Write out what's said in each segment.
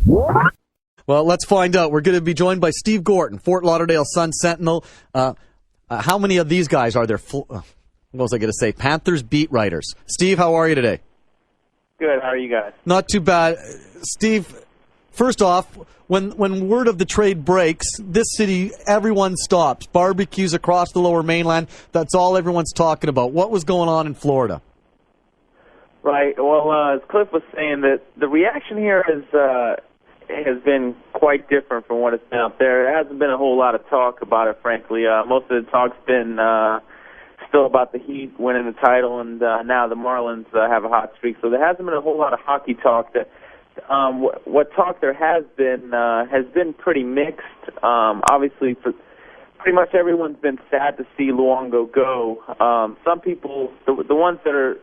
Well, let's find out. We're going to be joined by Steve Gorton, Fort Lauderdale Sun-Sentinel. How many of these guys are there? What was I going to say? Panthers beat writers. Steve, how are you today? Good. How are you guys? Not too bad. Steve, first off, when word of the trade breaks, this city, everyone stops. Barbecues across the Lower Mainland. That's all everyone's talking about. What was going on in Florida? Right. Well, as Cliff was saying, that the reaction here has been quite different from what it's been up there. There hasn't been a whole lot of talk about it, frankly. Most of the talk's been still about the Heat winning the title, and now the Marlins have a hot streak. So there hasn't been a whole lot of hockey talk. What talk there has been pretty mixed. Obviously, for pretty much everyone's been sad to see Luongo go. Some people, the ones that are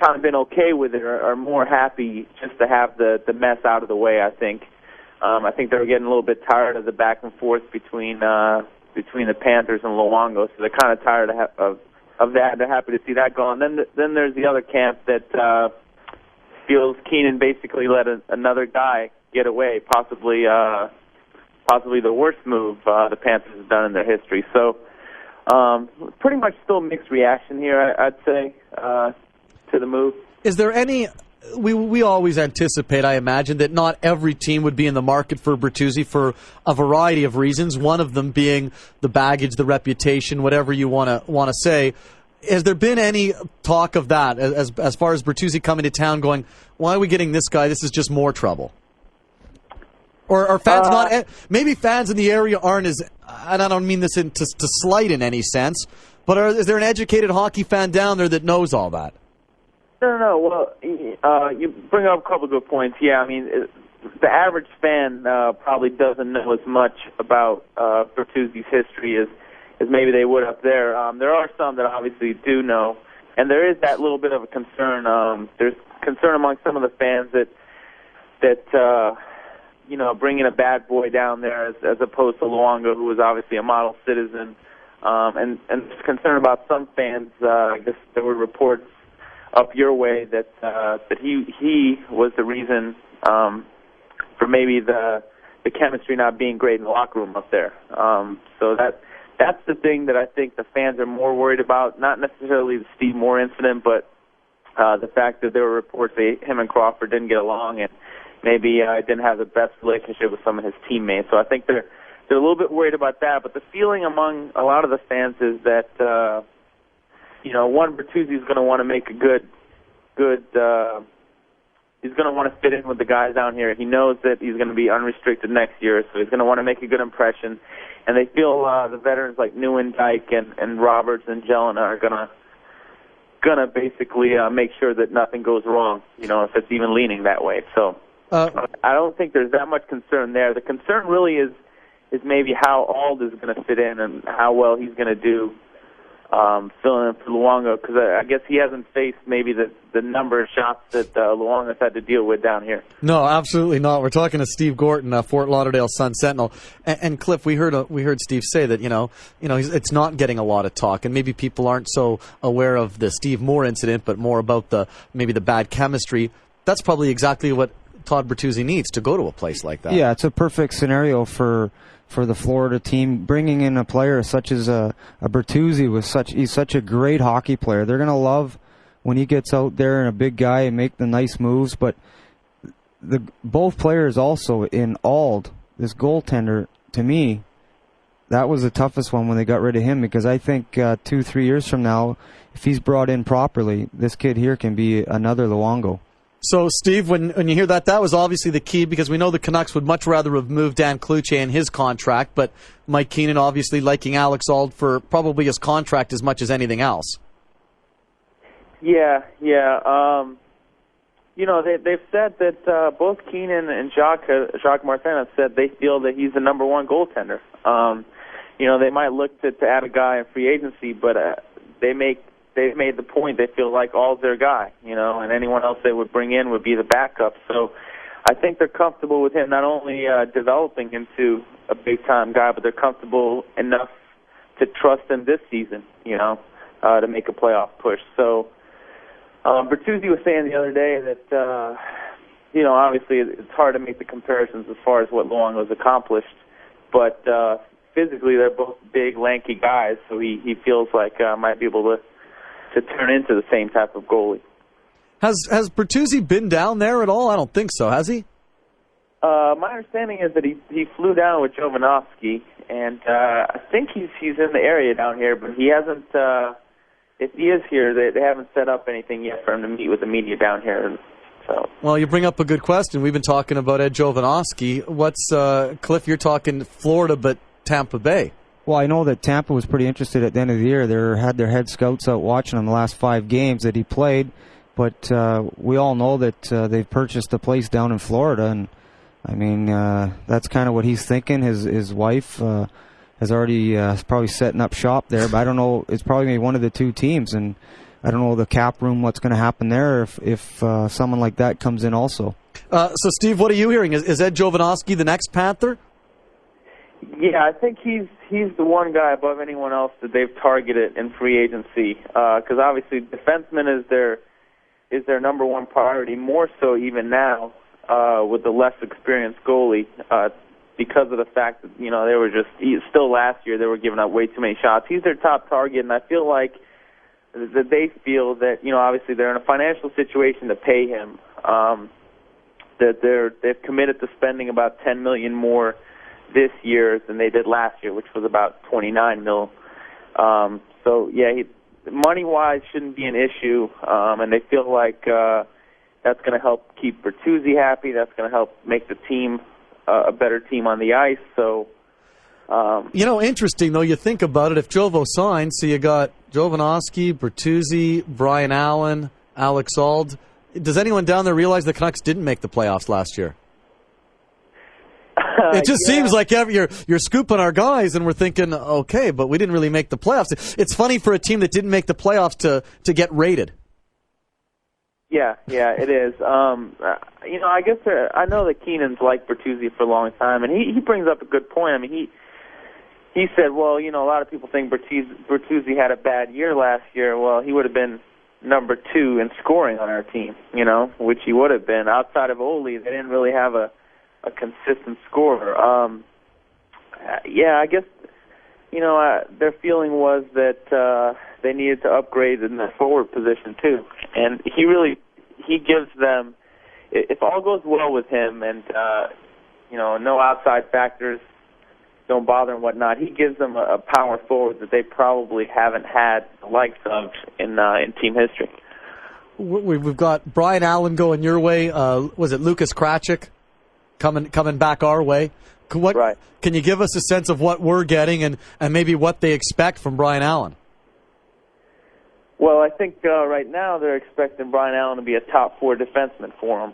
kind of been okay with it, are more happy just to have the mess out of the way, I think. I think they were getting a little bit tired of the back and forth between the Panthers and Luongo, so they're kind of tired of that. They're happy to see that go on. Then there's the other camp that feels Keenan basically let another guy get away, possibly the worst move the Panthers have done in their history. So pretty much still mixed reaction here, I'd say, to the move. Is there any... We always anticipate, I imagine, that not every team would be in the market for Bertuzzi for a variety of reasons, one of them being the baggage, the reputation, whatever you want to say. Has there been any talk of that as far as Bertuzzi coming to town going, why are we getting this guy? This is just more trouble. Or are fans not... Maybe fans in the area aren't as... And I don't mean this to slight in any sense, but is there an educated hockey fan down there that knows all that? No. Well, you bring up a couple of good points. Yeah, I mean, the average fan probably doesn't know as much about Bertuzzi's history as maybe they would up there. There are some that obviously do know, and there is that little bit of a concern. There's concern among some of the fans that bringing a bad boy down there as opposed to Luongo, who was obviously a model citizen, and there's concern about some fans. I guess there were reports up your way that he was the reason for maybe the chemistry not being great in the locker room up there. So that's the thing that I think the fans are more worried about, not necessarily the Steve Moore incident, but the fact that there were reports that him and Crawford didn't get along and maybe didn't have the best relationship with some of his teammates. So I think they're a little bit worried about that. But the feeling among a lot of the fans is that one, Bertuzzi is going to want to make a good. He's going to want to fit in with the guys down here. He knows that he's going to be unrestricted next year, so he's going to want to make a good impression. And they feel the veterans like Newendike and Roberts and Jelena are gonna basically make sure that nothing goes wrong. If it's even leaning that way. So I don't think there's that much concern there. The concern really is maybe how Ald is going to fit in and how well he's going to do. Filling in for Luongo, because I guess he hasn't faced maybe the number of shots that Luongo's had to deal with down here. No, absolutely not. We're talking to Steve Gorton, Fort Lauderdale Sun-Sentinel, and Cliff. We heard Steve say that it's not getting a lot of talk, and maybe people aren't so aware of the Steve Moore incident, but more about maybe the bad chemistry. That's probably exactly what Todd Bertuzzi needs to go to a place like that. Yeah, it's a perfect scenario for the Florida team, bringing in a player such as a Bertuzzi. He's such a great hockey player. They're going to love when he gets out there and a big guy and make the nice moves. But both players also in Ald, this goaltender, to me, that was the toughest one when they got rid of him, because I think 2-3 years from now, if he's brought in properly, this kid here can be another Luongo. So, Steve, when you hear that was obviously the key, because we know the Canucks would much rather have moved Dan Cloutier and his contract, but Mike Keenan obviously liking Alex Ald for probably his contract as much as anything else. Yeah. They've said that both Keenan and Jacques Martin have said they feel that he's the number one goaltender. They might look to add a guy in free agency, but they've made the point they feel like Ald's their guy, and anyone else they would bring in would be the backup. So I think they're comfortable with him not only developing into a big-time guy, but they're comfortable enough to trust him this season, to make a playoff push. So Bertuzzi was saying the other day that obviously it's hard to make the comparisons as far as what Luongo's accomplished, but physically they're both big, lanky guys, so he feels like might be able to turn into the same type of goalie. Has Bertuzzi been down there at all? I don't think so. Has he? My understanding is that he flew down with Jovanovski, and I think he's in the area down here, but he hasn't. If he is here, they haven't set up anything yet for him to meet with the media down here. So. Well, you bring up a good question. We've been talking about Ed Jovanovski. What's Cliff? You're talking Florida, but Tampa Bay. Well, I know that Tampa was pretty interested at the end of the year. They had their head scouts out watching him the last 5 games that he played, but we all know that they've purchased a place down in Florida, and I mean that's kind of what he's thinking. His wife has already probably setting up shop there, but I don't know. It's probably going to be one of the 2 teams, and I don't know the cap room, what's going to happen there if someone like that comes in also. So, Steve, what are you hearing? Is Ed Jovanovski the next Panther? Yeah, I think he's the one guy above anyone else that they've targeted in free agency. Because obviously, defenseman is their number one priority. More so even now with the less experienced goalie, because of the fact that they were still last year they were giving up way too many shots. He's their top target, and I feel like that they feel that obviously they're in a financial situation to pay him. That they've committed to spending about $10 million more this year than they did last year, which was about $29 million. So yeah, money-wise shouldn't be an issue, and they feel like that's going to help keep Bertuzzi happy. That's going to help make the team a better team on the ice. So. Interesting, though, you think about it, if Jovo signs, so you got Jovanovski, Bertuzzi, Brian Allen, Alex Auld. Does anyone down there realize the Canucks didn't make the playoffs last year? It just seems like you're scooping our guys, and we're thinking, okay, but we didn't really make the playoffs. It's funny for a team that didn't make the playoffs to get rated. Yeah, it is. I guess I know that Keenan's liked Bertuzzi for a long time, and he brings up a good point. I mean, he said, well, a lot of people think Bertuzzi had a bad year last year. Well, he would have been number 2 in scoring on our team, which he would have been. Outside of Ole, they didn't really have a consistent scorer. I guess, their feeling was that they needed to upgrade in the forward position too. And he gives them, if all goes well with him and, no outside factors don't bother and whatnot, he gives them a power forward that they probably haven't had the likes of in team history. We've got Brian Allen going your way. Was it Lucas Krachik coming back our way? Right. Can you give us a sense of what we're getting and maybe what they expect from Brian Allen? Well, I think right now they're expecting Brian Allen to be a top 4 defenseman for them.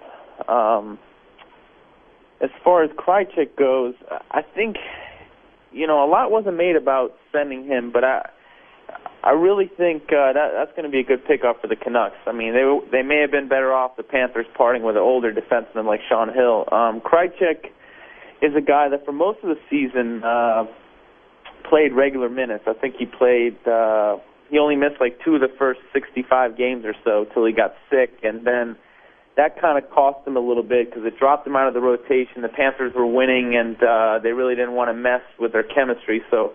As far as Krajcik goes, I think, a lot wasn't made about sending him, but I really think that's going to be a good pickup for the Canucks. I mean, they may have been better off the Panthers parting with an older defenseman like Sean Hill. Krajcik is a guy that for most of the season played regular minutes. I think he only missed like 2 of the first 65 games or so till he got sick, and then that kind of cost him a little bit because it dropped him out of the rotation. The Panthers were winning, and they really didn't want to mess with their chemistry, so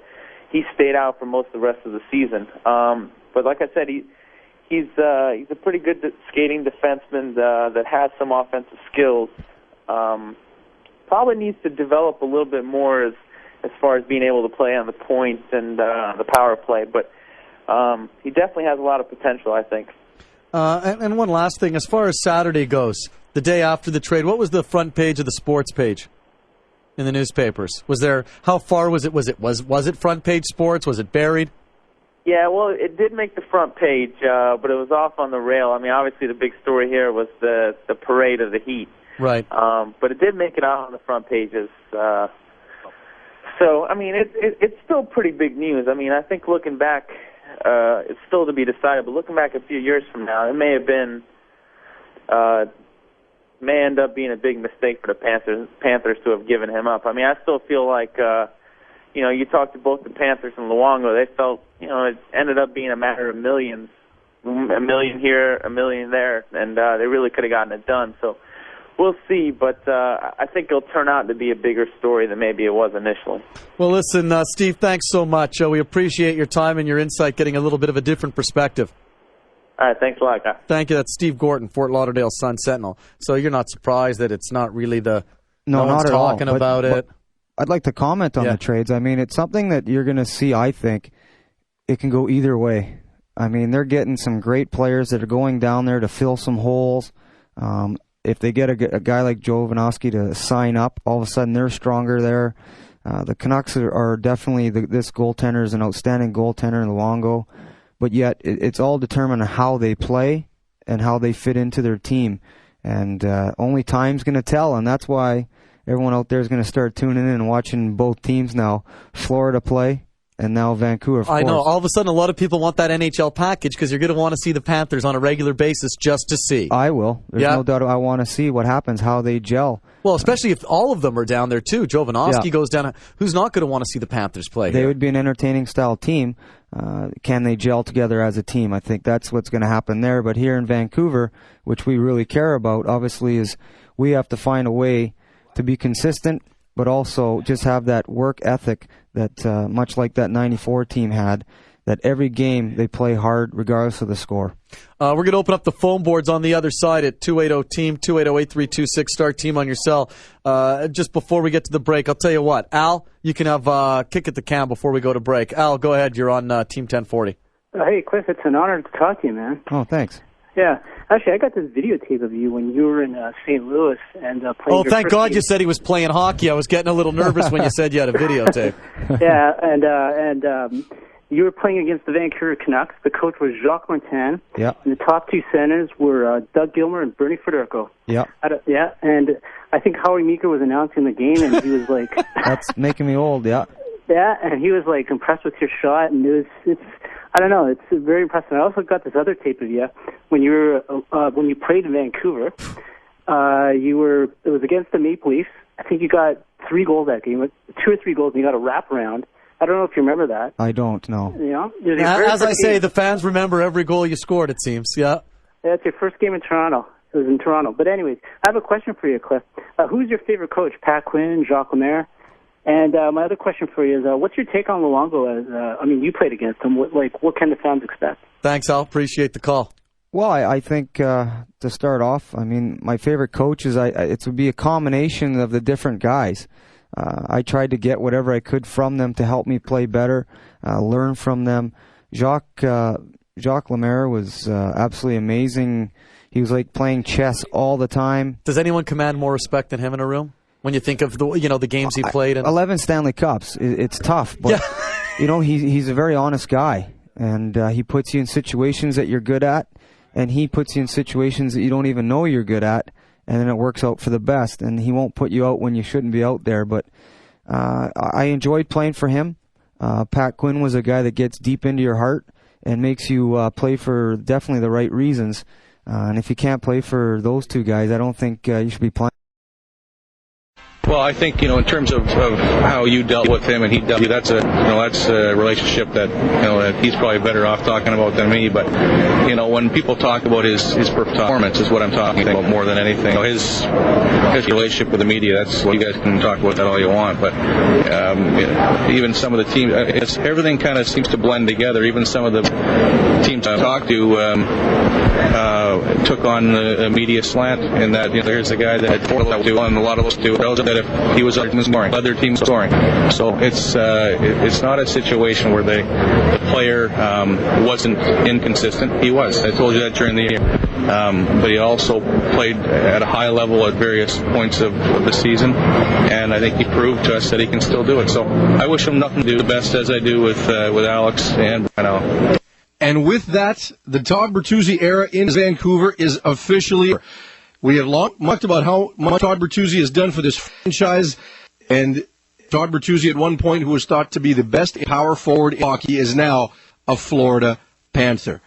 he stayed out for most of the rest of the season. But like I said, he's a pretty good skating defenseman that has some offensive skills. Probably needs to develop a little bit more as far as being able to play on the point and the power play, but he definitely has a lot of potential, I think. And one last thing, as far as Saturday goes, the day after the trade, what was the front page of the sports page in the newspapers? How far was it? Was it front page sports? Was it buried? Yeah, well, it did make the front page, but it was off on the rail. I mean, obviously the big story here was the parade of the Heat. Right. But it did make it out on the front pages. So, I mean, it's still pretty big news. I mean, I think looking back, it's still to be decided, but looking back a few years from now, it may end up being a big mistake for the Panthers to have given him up. I mean, I still feel like, you talk to both the Panthers and Luongo, they felt, it ended up being a matter of millions, $1 million here, $1 million there, and they really could have gotten it done. So we'll see, but I think it'll turn out to be a bigger story than maybe it was initially. Well, listen, Steve, thanks so much. We appreciate your time and your insight, getting a little bit of a different perspective. All right, thanks a lot, guys. Thank you. That's Steve Gorton, Fort Lauderdale Sun-Sentinel. So you're not surprised that it's not really no not one's at all. talking about it? I'd like to comment on the trades. I mean, it's something that you're going to see, I think. It can go either way. I mean, they're getting some great players that are going down there to fill some holes. If they get a guy like Jovanovski to sign up, all of a sudden they're stronger there. The Canucks are definitely, this goaltender is an outstanding goaltender in Luongo, but yet it's all determined on how they play and how they fit into their team. And only time's going to tell, and that's why everyone out there is going to start tuning in and watching both teams now. Florida play, and now Vancouver, of course. I know. All of a sudden, a lot of people want that NHL package because you're going to want to see the Panthers on a regular basis just to see. I will. There's no doubt I want to see what happens, how they gel. Well, especially if all of them are down there, too. Jovanovski goes down. Who's not going to want to see the Panthers play They would be an entertaining style team. Can they gel together as a team? I think that's what's going to happen there. But here in Vancouver, which we really care about, obviously, is we have to find a way to be consistent, but also just have that work ethic that, much like that 94 team had, that every game they play hard regardless of the score. We're going to open up the phone boards on the other side at 280-TEAM, 280-8326, star team on your cell. Just before we get to the break, I'll tell you what. Al, you can have kick at the can before we go to break. Al, go ahead. You're on Team 1040. Hey, Cliff, it's an honor to talk to you, man. Oh, thanks. Yeah. Actually, I got this videotape of you when you were in St. Louis and playing Oh, thank God game. you said he was playing hockey. I was getting a little nervous when you said you had a videotape. Yeah, and you were playing against the Vancouver Canucks. The coach was Jacques Martin. Yeah. And the top two centers were Doug Gilmer and Bernie Federico. Yeah. Yeah, and I think Howie Meeker was announcing the game, and he was like... That's making me old, yeah. Yeah, and he was like impressed with your shot, and it's I don't know, it's very impressive. I also got this other tape of you when you were when you played in Vancouver. It was against the Maple Leafs. I think you got 3 goals that game, 2 or 3 goals, and you got a wraparound. I don't know if you remember that. I don't know. You know, as I say, the fans remember every goal you scored. It seems, yeah. Yeah, it's your first game in Toronto. It was in Toronto. But anyways, I have a question for you, Cliff. Who's your favorite coach? Pat Quinn, Jacques Lemaire? And my other question for you is, what's your take on Luongo? You played against him. What can the fans expect? Thanks, Al. Appreciate the call. Well, I think to start off, my favorite coach is it would be a combination of the different guys. I tried to get whatever I could from them to help me play better, learn from them. Jacques Lemaire was absolutely amazing. He was like playing chess all the time. Does anyone command more respect than him in a room? When you think of the games he played in? 11 Stanley Cups. It's tough, but he's a very honest guy, and he puts you in situations that you're good at, and he puts you in situations that you don't even know you're good at, and then it works out for the best. And he won't put you out when you shouldn't be out there. But I enjoyed playing for him. Pat Quinn was a guy that gets deep into your heart and makes you play for definitely the right reasons. And if you can't play for those two guys, I don't think you should be playing. Well, I think, in terms of how you dealt with him and he dealt with you, that's a relationship that he's probably better off talking about than me. But, when people talk about his performance is what I'm talking about more than anything. His relationship with the media, that's what you guys can talk about that all you want. But even some of the teams, everything kind of seems to blend together. Even some of the teams I talked to took on the media slant, and that there's a guy that do, and a lot of us do, that if he was scoring, other teams scoring. So it's not a situation where the player wasn't inconsistent. He was. I told you that during the year. But he also played at a high level at various points of the season, and I think he proved to us that he can still do it. So I wish him nothing to do the best as I do with Alex and Bruno. And with that, the Todd Bertuzzi era in Vancouver is officially over. We have long talked about how much Todd Bertuzzi has done for this franchise, and Todd Bertuzzi, at one point, who was thought to be the best power forward in hockey, is now a Florida Panther.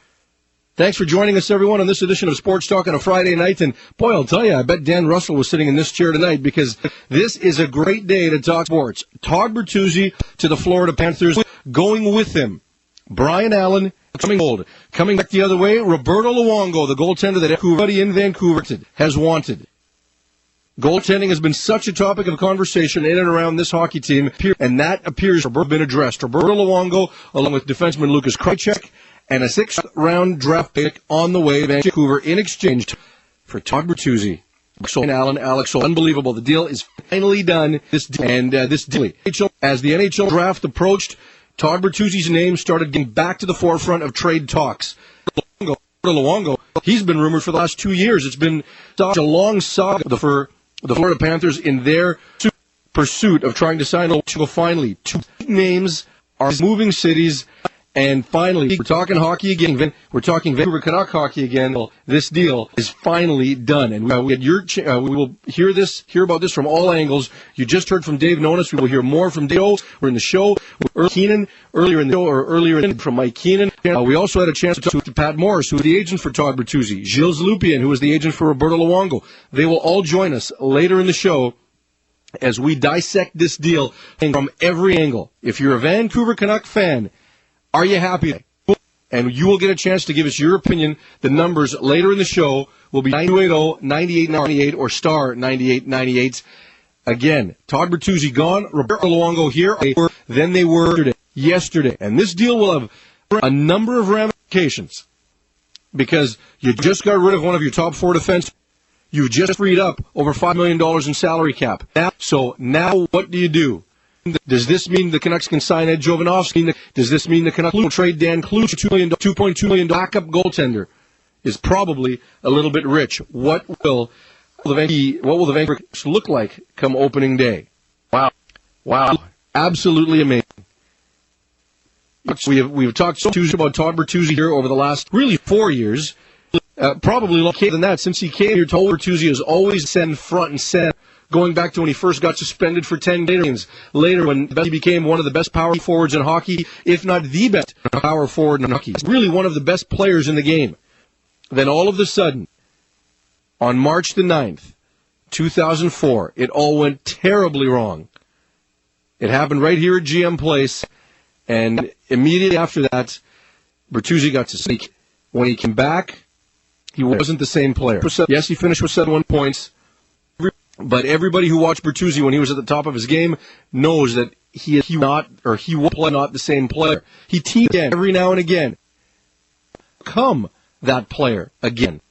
Thanks for joining us, everyone, on this edition of Sports Talk on a Friday night. And, boy, I'll tell you, I bet Dan Russell was sitting in this chair tonight, because this is a great day to talk sports. Todd Bertuzzi to the Florida Panthers, going with him, Brian Allen, coming back the other way, Roberto Luongo, the goaltender that everybody in Vancouver has wanted. Goaltending has been such a topic of conversation in and around this hockey team, and that appears to have been addressed. Roberto Luongo, along with defenseman Lucas Krajicek, and a 6th-round draft pick on the way to Vancouver in exchange for Todd Bertuzzi. And Alex, unbelievable. The deal is finally done. This deal, as the NHL draft approached, Todd Bertuzzi's name started getting back to the forefront of trade talks. Luongo, he's been rumored for the last 2 years. It's been such a long saga for the Florida Panthers in their pursuit of trying to sign Luongo. Finally, 2 names are moving cities, and finally, we're talking hockey again. We're talking Vancouver Canuck hockey again. This deal is finally done, and we will hear about this from all angles. You just heard from Dave Nonis. We will hear more from Dave. We're in the show. Earlier from Mike Keenan. We also had a chance to talk to Pat Morris, who is the agent for Todd Bertuzzi, Gilles Lupien, who is the agent for Roberto Luongo. They will all join us later in the show as we dissect this deal from every angle. If you're a Vancouver Canuck fan, are you happy? And you will get a chance to give us your opinion. The numbers later in the show will be 928-9898 or star 9898. Again, Todd Bertuzzi gone, Roberto Luongo here, then they were yesterday. And this deal will have a number of ramifications because you just got rid of one of your top 4 defense. You've just freed up over $5 million in salary cap. So now what do you do? Does this mean the Canucks can sign Ed Jovanovski? Does this mean the Canucks will trade Dan Kluge for $2.2 million backup goaltender? Is probably a little bit rich. What will the Vancouver Canucks look like come opening day? Wow, absolutely amazing. We've talked so much about Todd Bertuzzi here over the last really 4 years, probably longer than that. Since he came here, Todd Bertuzzi has always been front and center. Going back to when he first got suspended for 10 games. Later, when he became one of the best power forwards in hockey, if not the best power forward in hockey. Really one of the best players in the game. Then all of a sudden, on March the 9th, 2004, it all went terribly wrong. It happened right here at GM Place, and immediately after that, Bertuzzi got to sneak. When he came back, he wasn't the same player. Yes, he finished with 71 points. But everybody who watched Bertuzzi when he was at the top of his game knows that he will play not the same player. He teamed again every now and again. Become that player again.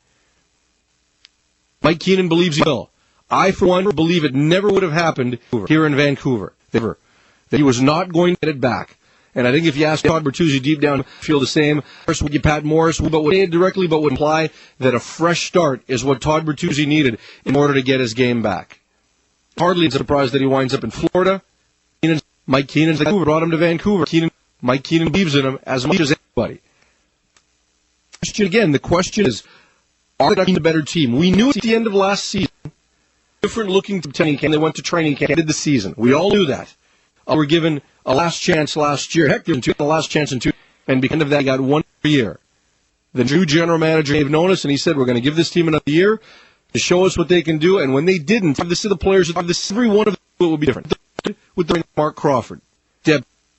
Mike Keenan believes he will. I, for one, believe it never would have happened here in Vancouver. That he was not going to get it back. And I think if you ask Todd Bertuzzi deep down, feel the same. First, would you Pat Morris, but would say directly, but would imply that a fresh start is what Todd Bertuzzi needed in order to get his game back. Hardly a surprise that he winds up in Florida. Mike Keenan's brought him to Vancouver. Mike Keenan believes in him as much as anybody. The question is, are the Ducks a better team? We knew at the end of last season, different looking to training camp. They went to training camp, ended the season. We all knew that. Were given a last chance last year. Heck, given the last chance in 2. And because of that, he got 1 year. The new general manager gave notice, and he said, we're going to give this team another year to show us what they can do. And when they didn't, this to the players, every one of them will be different. With the Mark Crawford.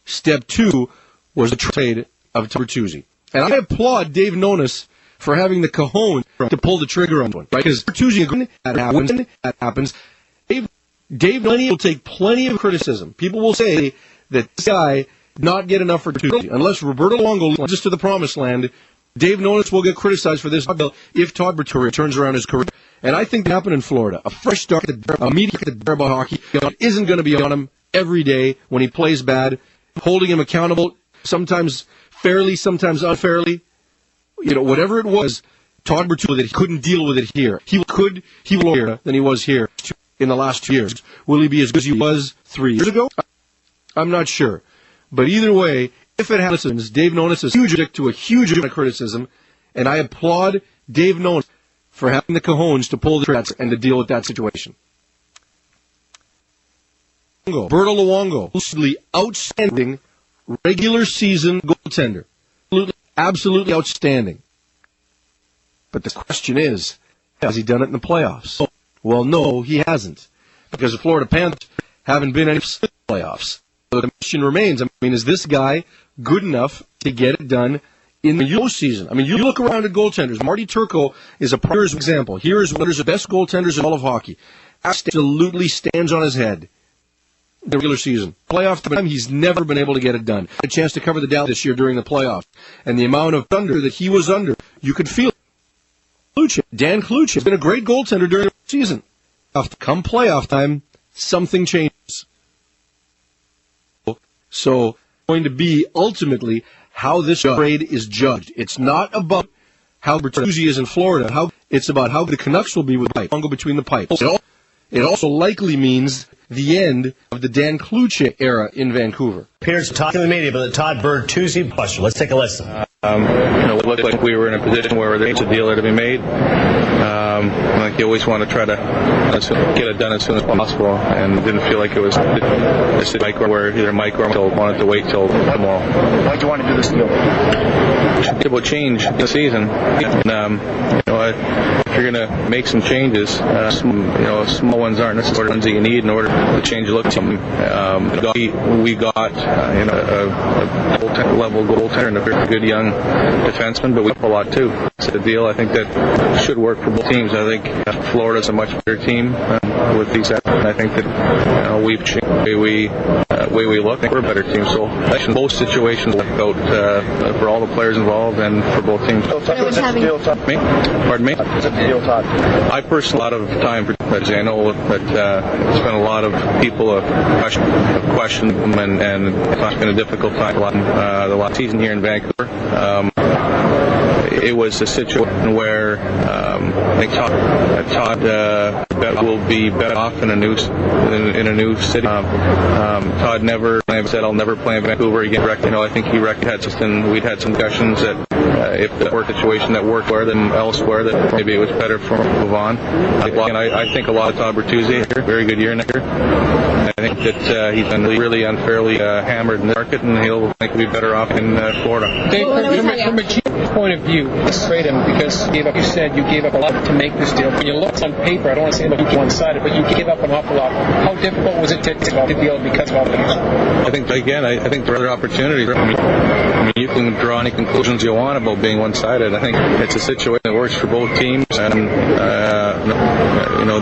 Step 2 was the trade of Bertuzzi. And I applaud Dave Nonis for having the cojones to pull the trigger on one. Right? Because Bertuzzi, that happens. Dave Nonis will take plenty of criticism. People will say that this guy did not get enough for Bertuzzi. Unless Roberto Luongo leads us to the promised land, Dave Nonis will get criticized for this if Todd Bertuzzi turns around his career. And I think that happened in Florida. A fresh start, immediately at the Bear hockey isn't going to be on him every day when he plays bad, holding him accountable, sometimes fairly, sometimes unfairly. Whatever it was, Todd Bertuzzi, that he couldn't deal with it here. He will here than he was here in the last 2 years. Will he be as good as he was 3 years ago? I'm not sure. But either way, if it happens, Dave Nonis is huge to a huge amount of criticism, and I applaud Dave Nonis for having the cojones to pull the trigger and to deal with that situation. Roberto Luongo, outstanding regular season goaltender. Absolutely outstanding. But the question is, has he done it in the playoffs? Well, no, he hasn't. Because the Florida Panthers haven't been in the playoffs. So the question remains, is this guy good enough to get it done in the postseason. I mean, you look around at goaltenders. Marty Turco is a prime example. Here is one of the best goaltenders in all of hockey. Absolutely stands on his head. The regular season. Playoff time, he's never been able to get it done. Had a chance to cover the Dallas this year during the playoffs. And the amount of thunder that he was under, you could feel it. Dan Kluch has been a great goaltender during the season. Come playoff time, something changes. So, going to be ultimately how this trade is judged. It's not about how Bertuzzi is in Florida. It's about how the Canucks will be with Luongo between the pipes. It also likely means the end of the Dan Kluch era in Vancouver. Appears talking to the media about the Todd Bertuzzi question. Let's take a listen. It looked like we were in a position where there's a deal to be made. Like you always want to try to get it done as soon as possible, and didn't feel like it was a micro where either Mike or Michael wanted to wait till tomorrow. Why do you want to do this deal? It will change the season. And, if you're going to make some changes, small ones aren't necessarily ones that you need in order to change the look team. We got a level goaltender and a very good young defenseman, but we have a lot too. It's a deal I think that should work for both teams. I think Florida's a much better team with these. I think that we've changed the way we look. I think we're a better team. So both situations work out for all the players involved and for both teams. Me? Pardon me? I personally a lot of time for Bertuzzi. I know that it's been a lot of people have questioned him, and it's been a difficult time the last season here in Vancouver. It was a situation where I think Todd will be better off in a new city. Todd never said I'll never play in Vancouver again. I think he recognized we'd had some discussions that if the work situation that worked there than elsewhere, that maybe it was better for him to move on. And I think a lot of Todd Bertuzzi here, very good year next year. I think that he's been really unfairly hammered in the market, and he'll be better off in Florida. Dave, from a GM point of view, let's trade him because you said you gave up a lot to make this deal. When you look on paper, I don't want to say that you one-sided, but you gave up an awful lot. How difficult was it to take the deal because of all things? I think there are other opportunities. I mean, you can draw any conclusions you want about being one-sided. I think it's a situation that works for both teams, and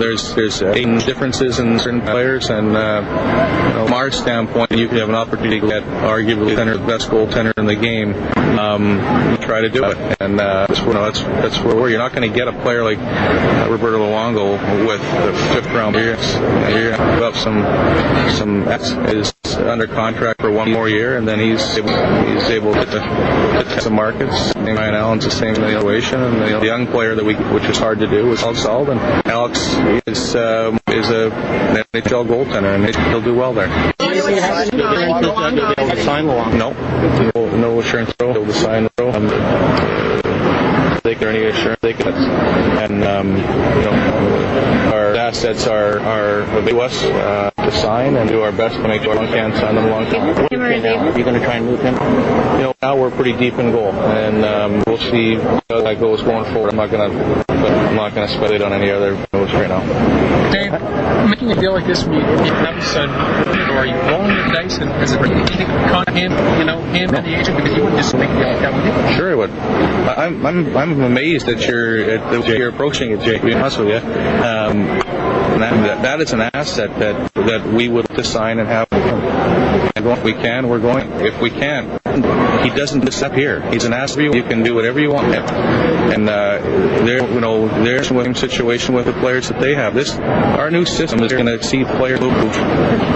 there's age differences in certain players, and from our standpoint, you could have an opportunity to get arguably the best goaltender in the game. Try to do it, and that's where we're. You're not going to get a player like Roberto Luongo with the fifth-round year. You're going to give up some is under contract for one more year, and then he's able to test some markets. Ryan Allen's the same situation, and the young player which is hard to do, is Alex Sullivan. Alex is an NHL goaltender, and he'll do well there. No assurance to sign they can any assurance they can, and our assets are to us to sign, and do our best to make sure we can sign them long term. Are you going to try and move him? Now we're pretty deep in goal, and we'll see how that goes going forward. I'm not going to speculate on any other moves right now. Dave, making a deal like this, when you have a son, are you rolling the dice, and is it anything con him and the agent, because you wouldn't just make a deal like that, would you? Sure, it would. I'm amazed that you're approaching it, Jake. To be honest with you, that is an asset that we would sign and have. If we can, we're going. If we can't, he doesn't just step here. He's an asset. You can do whatever you want. And there's a situation with the players that they have. Our new system is going to see players move,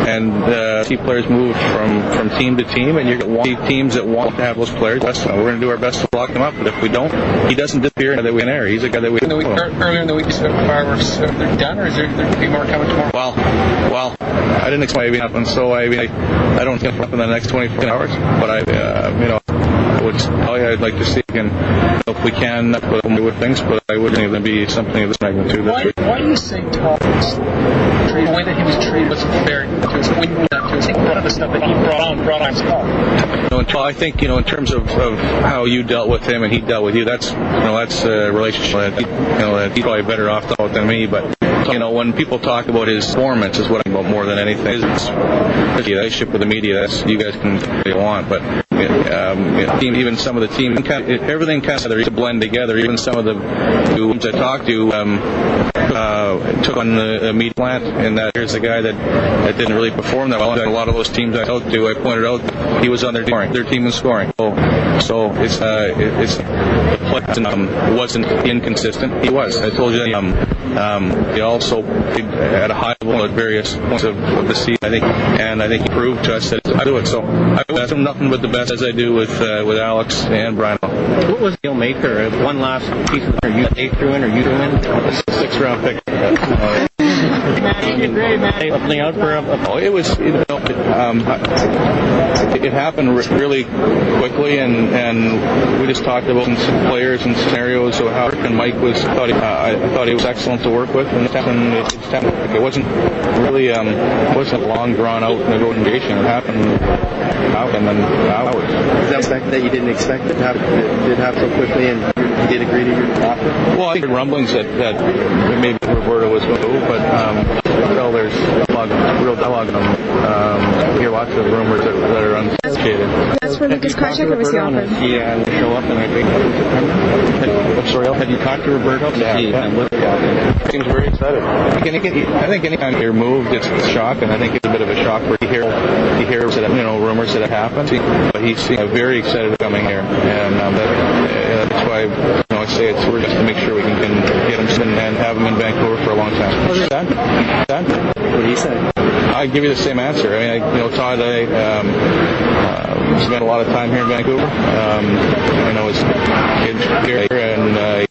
and see players move from team to team, and you're going to see teams that want to have those players. We're going to do our best to lock them up, but if we don't, he doesn't disappear that we can air. He's a guy that we. Earlier in the week, you said fireworks they're done, or is there going to be more coming tomorrow? Well, I didn't expect it to happen, so I don't think it'll happen in the next 24 hours. But I would tell you I'd like to see if we can put them with things, but I wouldn't think it'd be something of this magnitude. Why do you say Todd's the way that he was treated wasn't fair to us? When you to us, one of the stuff that he brought on himself. I think in terms of how you dealt with him and he dealt with you, that's a relationship that he's probably better off than me, but. When people talk about his performance, is what I'm about more than anything. It's the relationship with the media. That's you guys can do what you want, but even some of the team, everything kind of to blend together. Even some of the teams I talked to took on the meat plant, and that here's a guy that didn't really perform that well. A lot of those teams I talked to, I pointed out he was on their team in scoring. So it's the play wasn't inconsistent. He was. I told you that. He also played at a high level at various points of the season. I think he proved to us that I do it. So I wish him nothing but the best, as I do with Alex and Brian. What was the deal maker? One last piece of the you threw in, or you threw in? 6th round pick. Something out for it was, it happened really quickly, and we just talked about some players and scenarios. So how and Mike I thought he was excellent to work with, and it wasn't really wasn't a long drawn out negotiation. It happened in hours. Is that that you didn't expect it to happen so quickly, and you did agree to your offer? Well, I think rumblings that maybe Roberto was going to go, but there's real dialogue. We hear lots of rumors that are unsubstantiated. That's for Lucas Karchek, or was he offered? Yeah, show up, and I think. I'm sorry, have you talked to Roberto? Yeah. Seems very excited. I think anytime you're moved, it's a shock, and I think it's a bit of a shock where you hear rumors that have happened. But he's very excited coming here, and that's why I say we're just to make sure we can get him and have him in Vancouver for a long time. What do you say? I give you the same answer. I mean, Todd, spent a lot of time here in Vancouver. His kids here, and I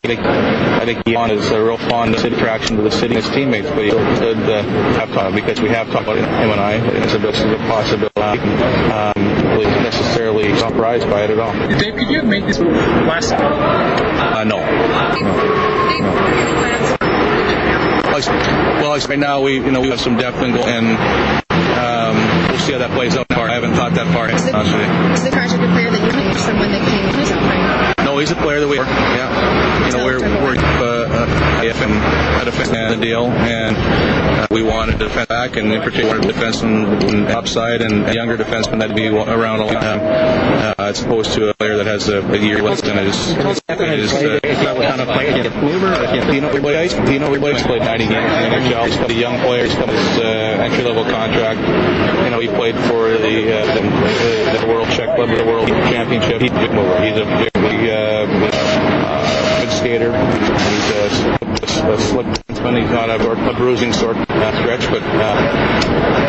think he is a real fond attraction to the city and his teammates. But he should have talked, because we have talked about him and I. It's a possibility. Really necessarily surprised by it at all. Dave, could you have made this move last time? No. Well, right now we have some depth and we'll see how that plays out. I haven't thought that far. Is the Karchek a player that you think, someone that came to yourself? No, he's a player that we're a defense and a deal, and we wanted to defend back, and in particular defense and upside, and a younger defenseman that'd be around a long time, as opposed to a player that has a year left and is everybody's played 90 games in the NHL. He's got a young player. He's got his entry-level contract. He played for the World Czech Club, the World Championship. He's a good skater. He's a slick defenseman. He's not a bruising sort stretch, but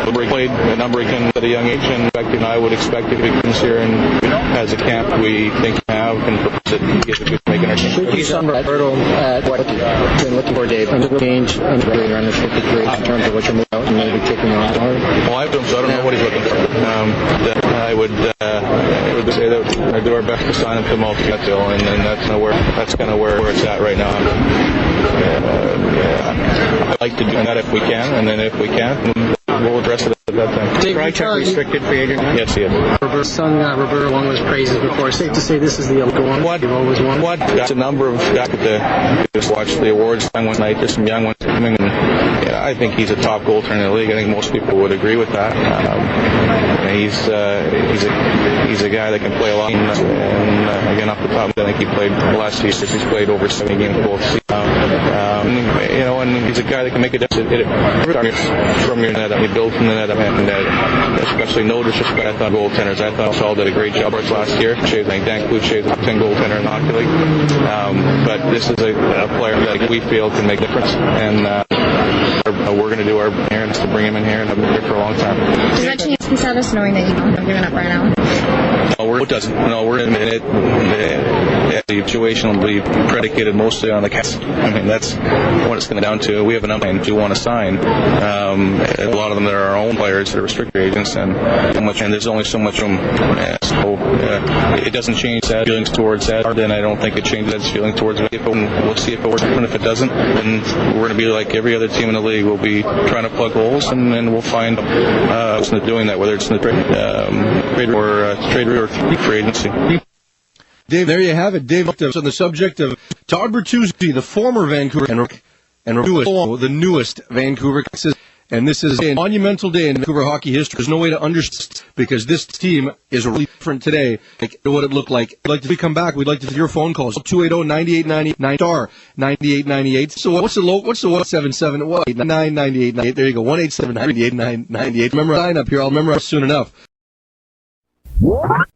he played a number of games at a young age, and in fact, I would expect if he comes here and has a camp we think he have and he gets a good making our team. You saw Roberto at what you've been looking for, Dave, and the change in the unrestricted free in terms of what you're moving out and maybe taking on. Well, I don't know what he's looking for. I would say that I do our best to sign him to multi-cut deal, and that's kind of where it's at right now. I'd like to do that if we can, and then if we can't, we'll address it at that time. Dave, restricted free agent? Yes, he is. Roberto Luongo's praises before. Safe to say this is the other one. What? That's a number of guys that just watched the awards one night. There's some young ones coming, and I think he's a top goaltender in the league. I think most people would agree with that. He's a guy that can play a lot. And again, off the top, I think he played last year. He's played over 70 games both seasons. And he's a guy that can make a difference. From your net, he built from the net, and especially no disrespect. I thought goaltenders. I thought Saul did a great job for us last year. I think Dan Cloutier is a top 10 goaltender in the hockey league. But this is a player that we feel can make a difference, and we're going to do our errands to bring him in here and have him here for a long time. Does that change the status, knowing that you're going up right now? No, it doesn't. No, we're in it. The situation will be predicated mostly on the cast. I mean, that's what it's going to down to. We have an umpire who want to sign. A lot of them that are our own players that are restricted agents, and there's only so much room. It doesn't change that feelings towards that. Then I don't think it changes that feeling towards it. We'll see if it works. And if it doesn't, then we're going to be like every other team in the league. We'll be trying to plug holes, and then we'll find what's doing that, whether it's in the trade or free agency. Dave, there you have it. Dave, on the subject of Todd Bertuzzi, the former Vancouver and the newest Vancouver. And this is a monumental day in Vancouver hockey history. There's no way to understand because this team is really different today than what it looked like. We'd like to come back. We'd like to hear your phone calls. 280-9898 star 9898. So what's the 177? What? 99898. There you go. 187-9898. Remember our line up here. I'll remember it soon enough. What?